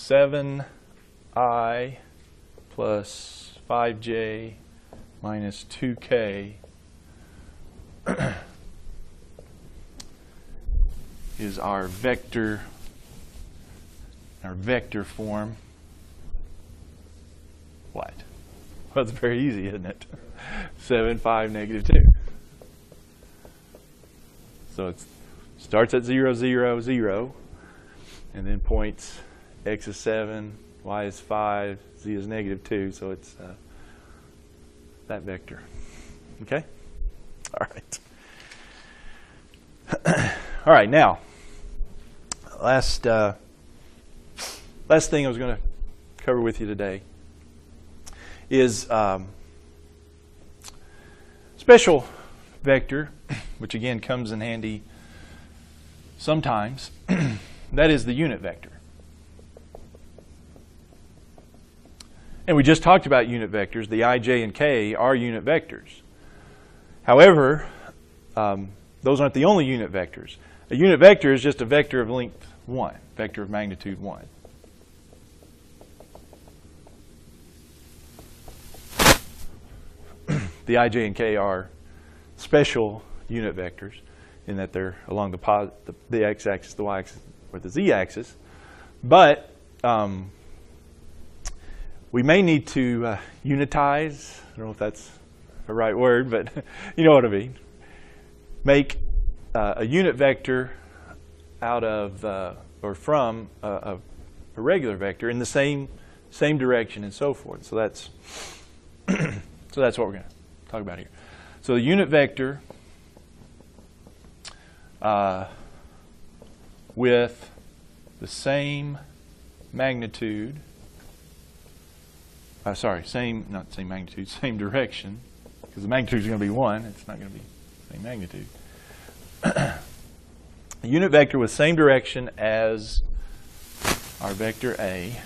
7I plus 5j minus 2k is our vector form. What? Well, it's very easy, isn't it? 7, 5, negative 2. So it starts at 0, 0, 0, and then points x is 7, y is 5, z is negative 2, so it's that vector. Okay? All right. All right, now, last thing I was going to cover with you today is special vector, which again comes in handy sometimes. That is the unit vector. And we just talked about unit vectors. The I, J, and K are unit vectors. However, those aren't the only unit vectors. A unit vector is just a vector of length 1, vector of magnitude 1. The I, J, and K are special unit vectors in that they're along the x-axis, the y-axis, or the z-axis. But we may need to unitize. I don't know if that's the right word, but you know what I mean. Make a unit vector out of or from a regular vector in the same direction and so forth. So that's so that's what we're going to talk about here. So the unit vector with the same magnitude, not same magnitude, same direction, because the magnitude is going to be 1. It's not going to be the same magnitude. A unit vector with same direction as our vector A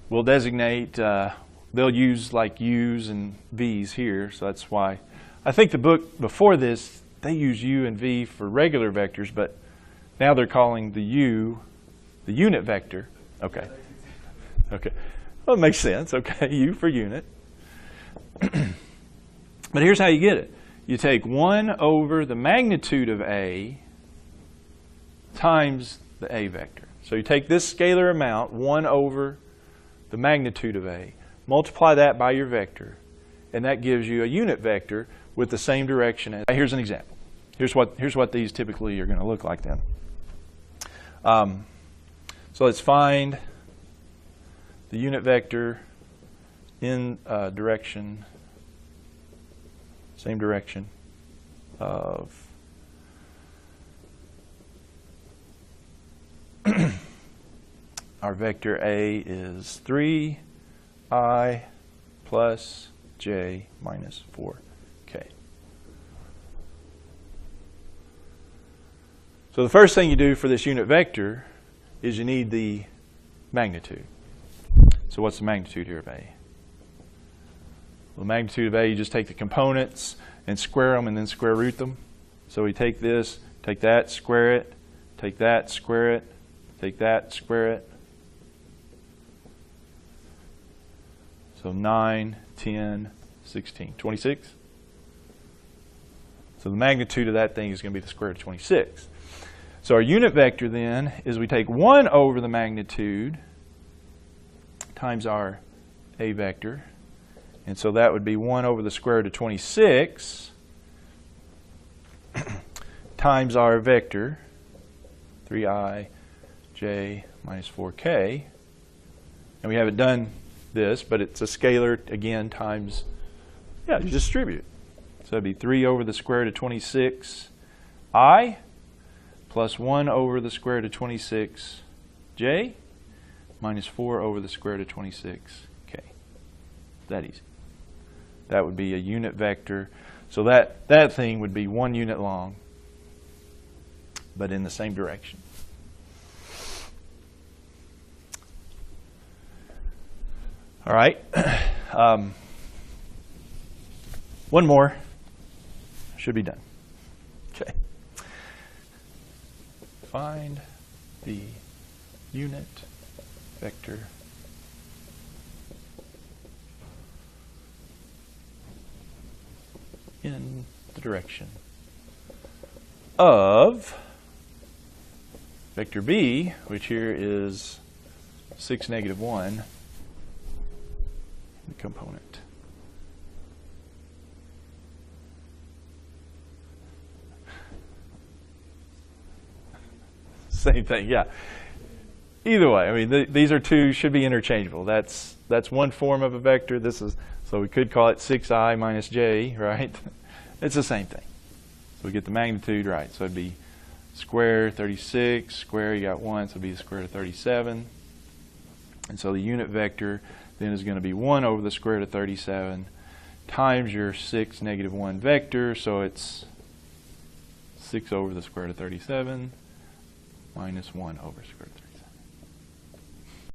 will designate, they'll use like U's and V's here, so that's why. I think the book before this, they use U and V for regular vectors, but now they're calling the U the unit vector. Okay. Okay. Well, it makes sense. Okay, U for unit. But here's how you get it. You take 1 over the magnitude of A times the A vector. So you take this scalar amount, 1 over the magnitude of A, multiply that by your vector, and that gives you a unit vector with the same direction as. Here's an example. Here's what these typically are going to look like then. So let's find the unit vector in direction, same direction of our vector A is 3I plus j minus 4k. So the first thing you do for this unit vector is you need the magnitude. So what's the magnitude here of A? Well, the magnitude of A, you just take the components and square them and then square root them. So we take this, take that, square it, take that, square it, take that, square it. So 9, 10, 16, 26. So the magnitude of that thing is going to be the square root of 26. So our unit vector then is we take 1 over the magnitude times our A vector. And so that would be 1 over the square root of 26 times our vector, 3I, j minus 4k. And we haven't done this, but it's a scalar, again, times, you distribute. So that'd be 3 over the square root of 26I plus 1 over the square root of 26j minus 4 over the square root of 26k. That easy. That would be a unit vector. So that thing would be 1 unit long, but in the same direction. All right. One more. Should be done. Okay. Find the unit vector in the direction of vector b, which here is 6, -1, the component. Same thing, yeah. Either way, I mean, these are two, should be interchangeable. That's one form of a vector. This is, so we could call it 6i minus j, right? It's the same thing. So we get the magnitude right. So it'd be square 36, square, you got 1, so it'd be the square root of 37. And so the unit vector then is going to be 1 over the square root of 37 times your 6, -1 vector. So it's 6 over the square root of 37 minus 1 over square root of 37.